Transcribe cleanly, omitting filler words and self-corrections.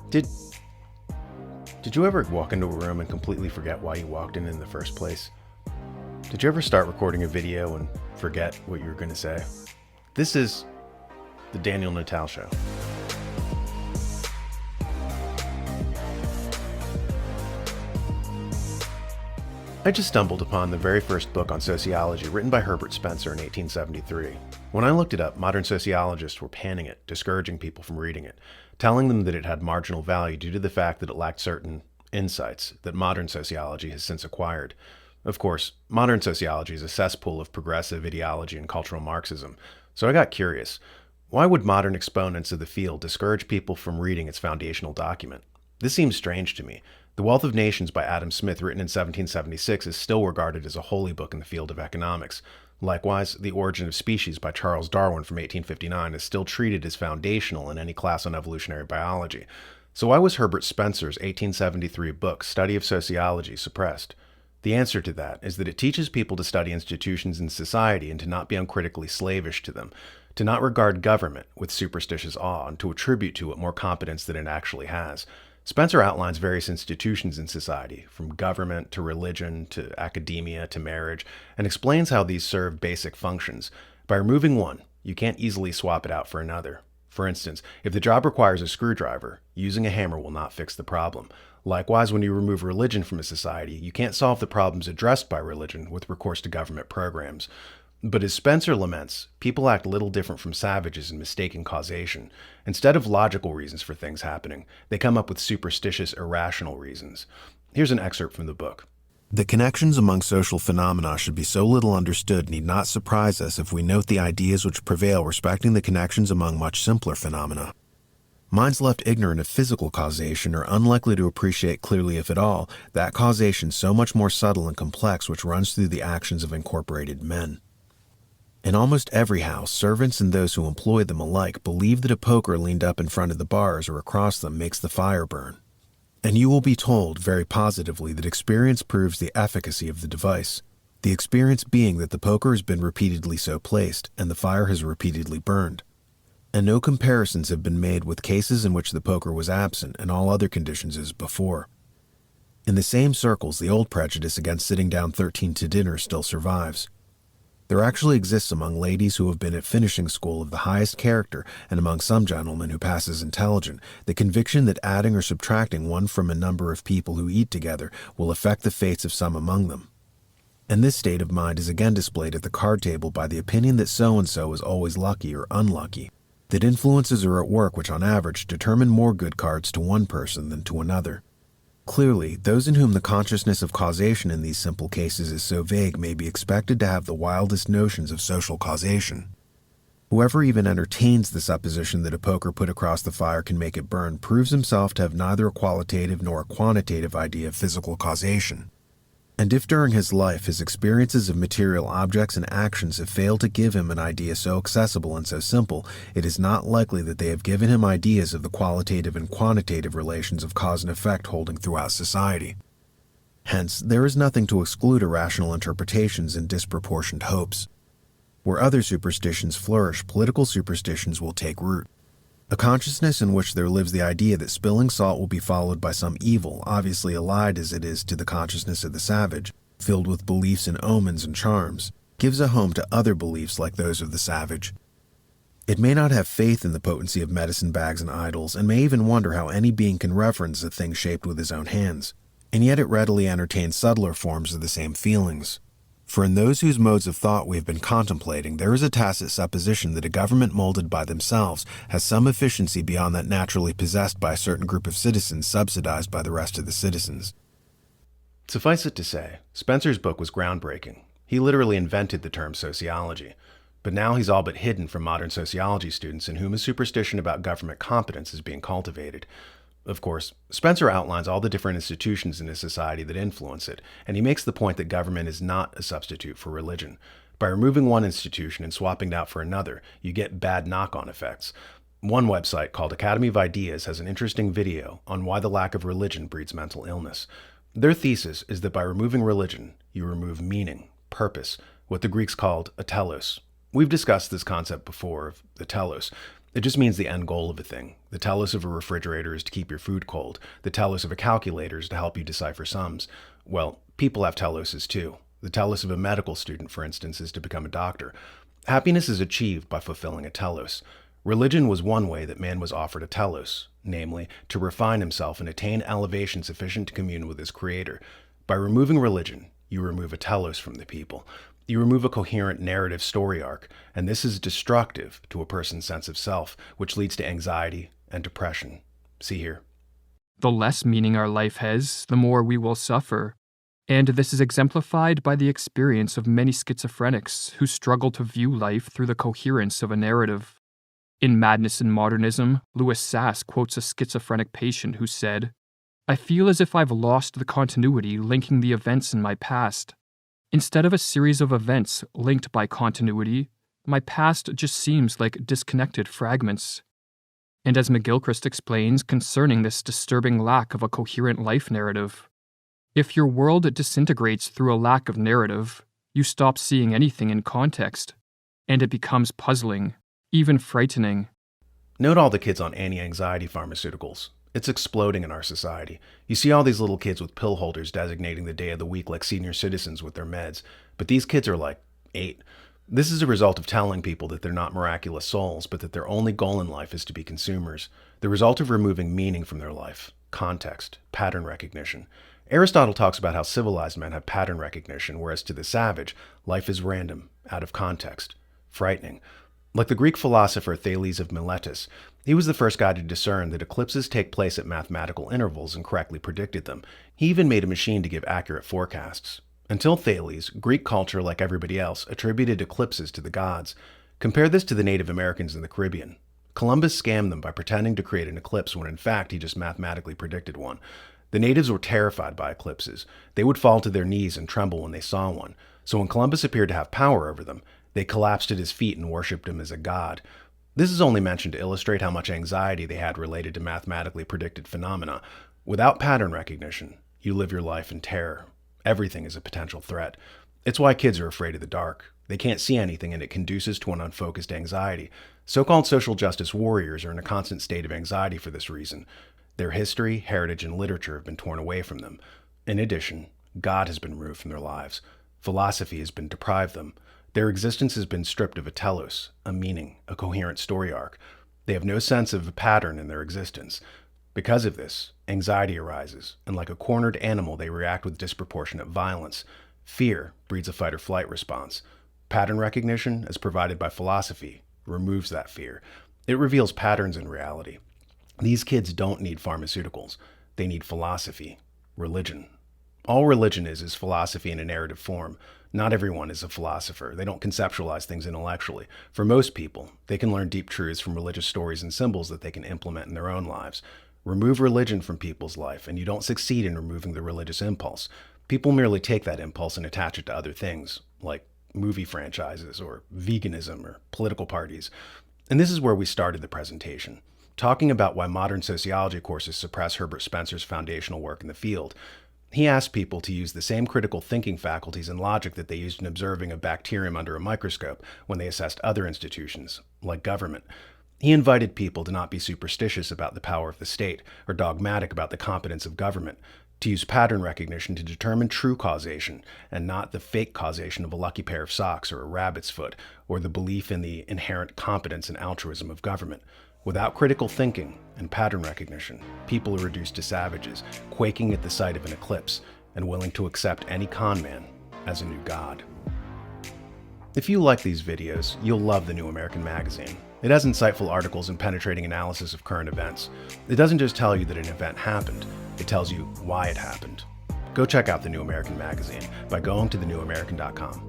Did did you ever walk into a room and completely forget why you walked in the first place? Did you ever start recording a video and forget what you were going to say? This is the Daniel Nuttall Show. I just stumbled upon the very first book on sociology written by Herbert Spencer in 1873. When I looked it up, modern sociologists were panning it, discouraging people from reading it, telling them that it had marginal value due to the fact that it lacked certain insights that modern sociology has since acquired. Of course, modern sociology is a cesspool of progressive ideology and cultural Marxism, so I got curious. Why would modern exponents of the field discourage people from reading its foundational document? This seems strange to me. The Wealth of Nations by Adam Smith, written in 1776, is still regarded as a holy book in the field of economics. Likewise, The Origin of Species by Charles Darwin from 1859 is still treated as foundational in any class on evolutionary biology. So why was Herbert Spencer's 1873 book, Study of Sociology, suppressed? The answer to that is that it teaches people to study institutions in society and to not be uncritically slavish to them, to not regard government with superstitious awe, and to attribute to it more competence than it actually has. Spencer outlines various institutions in society, from government to religion to academia to marriage, and explains how these serve basic functions. By removing one, you can't easily swap it out for another. For instance, if the job requires a screwdriver, using a hammer will not fix the problem. Likewise, when you remove religion from a society, you can't solve the problems addressed by religion with recourse to government programs. But as Spencer laments, people act little different from savages in mistaking causation. Instead of logical reasons for things happening, they come up with superstitious, irrational reasons. Here's an excerpt from the book. The connections among social phenomena should be so little understood need not surprise us if we note the ideas which prevail respecting the connections among much simpler phenomena. Minds left ignorant of physical causation are unlikely to appreciate clearly, if at all, that causation so much more subtle and complex which runs through the actions of incorporated men. In almost every house, servants and those who employ them alike believe that a poker leaned up in front of the bars or across them makes the fire burn. And you will be told very positively that experience proves the efficacy of the device, the experience being that the poker has been repeatedly so placed and the fire has repeatedly burned. And no comparisons have been made with cases in which the poker was absent and all other conditions as before. In the same circles, the old prejudice against sitting down 13 to dinner still survives. There actually exists among ladies who have been at finishing school of the highest character, and among some gentlemen who pass as intelligent, the conviction that adding or subtracting one from a number of people who eat together will affect the fates of some among them. And this state of mind is again displayed at the card table by the opinion that so-and-so is always lucky or unlucky, that influences are at work which on average determine more good cards to one person than to another. Clearly, those in whom the consciousness of causation in these simple cases is so vague may be expected to have the wildest notions of social causation. Whoever even entertains the supposition that a poker put across the fire can make it burn proves himself to have neither a qualitative nor a quantitative idea of physical causation. And if during his life his experiences of material objects and actions have failed to give him an idea so accessible and so simple, it is not likely that they have given him ideas of the qualitative and quantitative relations of cause and effect holding throughout society. Hence, there is nothing to exclude irrational interpretations and disproportioned hopes. Where other superstitions flourish, political superstitions will take root. A consciousness in which there lives the idea that spilling salt will be followed by some evil, obviously allied as it is to the consciousness of the savage, filled with beliefs in omens and charms, gives a home to other beliefs like those of the savage. It may not have faith in the potency of medicine bags and idols, and may even wonder how any being can reverence a thing shaped with his own hands, and yet it readily entertains subtler forms of the same feelings. For in those whose modes of thought we have been contemplating, there is a tacit supposition that a government molded by themselves has some efficiency beyond that naturally possessed by a certain group of citizens subsidized by the rest of the citizens. Suffice it to say, Spencer's book was groundbreaking. He literally invented the term sociology. But now he's all but hidden from modern sociology students in whom a superstition about government competence is being cultivated. Of course, Spencer outlines all the different institutions in a society that influence it, and he makes the point that government is not a substitute for religion. By removing one institution and swapping it out for another, you get bad knock-on effects. One website called Academy of Ideas has an interesting video on why the lack of religion breeds mental illness. Their thesis is that by removing religion, you remove meaning, purpose, what the Greeks called a telos. We've discussed this concept before of the telos. It just means the end goal of a thing. The telos of a refrigerator is to keep your food cold. The telos of a calculator is to help you decipher sums. Well, people have teloses too. The telos of a medical student, for instance, is to become a doctor. Happiness is achieved by fulfilling a telos. Religion was one way that man was offered a telos, namely, to refine himself and attain elevation sufficient to commune with his creator. By removing religion, you remove a telos from the people. You remove a coherent narrative story arc, and this is destructive to a person's sense of self, which leads to anxiety and depression. See here. The less meaning our life has, the more we will suffer. And this is exemplified by the experience of many schizophrenics who struggle to view life through the coherence of a narrative. In Madness and Modernism, Louis Sass quotes a schizophrenic patient who said, "I feel as if I've lost the continuity linking the events in my past. Instead of a series of events linked by continuity, my past just seems like disconnected fragments." And as McGilchrist explains concerning this disturbing lack of a coherent life narrative, if your world disintegrates through a lack of narrative, you stop seeing anything in context, and it becomes puzzling, even frightening. Note all the kids on anti-anxiety pharmaceuticals. It's exploding in our society. You see all these little kids with pill holders designating the day of the week like senior citizens with their meds, but these kids are like 8. This is a result of telling people that they're not miraculous souls, but that their only goal in life is to be consumers. The result of removing meaning from their life, context, pattern recognition. Aristotle talks about how civilized men have pattern recognition, whereas to the savage, life is random, out of context, frightening. Like the Greek philosopher Thales of Miletus, he was the first guy to discern that eclipses take place at mathematical intervals and correctly predicted them. He even made a machine to give accurate forecasts. Until Thales, Greek culture, like everybody else, attributed eclipses to the gods. Compare this to the Native Americans in the Caribbean. Columbus scammed them by pretending to create an eclipse when in fact he just mathematically predicted one. The natives were terrified by eclipses. They would fall to their knees and tremble when they saw one. So when Columbus appeared to have power over them, they collapsed at his feet and worshipped him as a god. This is only mentioned to illustrate how much anxiety they had related to mathematically predicted phenomena. Without pattern recognition, you live your life in terror. Everything is a potential threat. It's why kids are afraid of the dark. They can't see anything and it conduces to an unfocused anxiety. So-called social justice warriors are in a constant state of anxiety for this reason. Their history, heritage, and literature have been torn away from them. In addition, God has been removed from their lives. Philosophy has been deprived them. Their existence has been stripped of a telos, a meaning, a coherent story arc. They have no sense of a pattern in their existence. Because of this, anxiety arises, and like a cornered animal, they react with disproportionate violence. Fear breeds a fight or flight response. Pattern recognition, as provided by philosophy, removes that fear. It reveals patterns in reality. These kids don't need pharmaceuticals. They need philosophy, religion. All religion is philosophy in a narrative form. Not everyone is a philosopher. They don't conceptualize things intellectually. For most people, they can learn deep truths from religious stories and symbols that they can implement in their own lives. Remove religion from people's life, and you don't succeed in removing the religious impulse. People merely take that impulse and attach it to other things, like movie franchises or veganism or political parties. And this is where we started the presentation, talking about why modern sociology courses suppress Herbert Spencer's foundational work in the field. He asked people to use the same critical thinking faculties and logic that they used in observing a bacterium under a microscope when they assessed other institutions, like government. He invited people to not be superstitious about the power of the state or dogmatic about the competence of government, to use pattern recognition to determine true causation and not the fake causation of a lucky pair of socks or a rabbit's foot, or the belief in the inherent competence and altruism of government. Without critical thinking and pattern recognition, people are reduced to savages, quaking at the sight of an eclipse and willing to accept any con man as a new god. If you like these videos, you'll love the New American Magazine. It has insightful articles and penetrating analysis of current events. It doesn't just tell you that an event happened, it tells you why it happened. Go check out the New American Magazine by going to thenewamerican.com.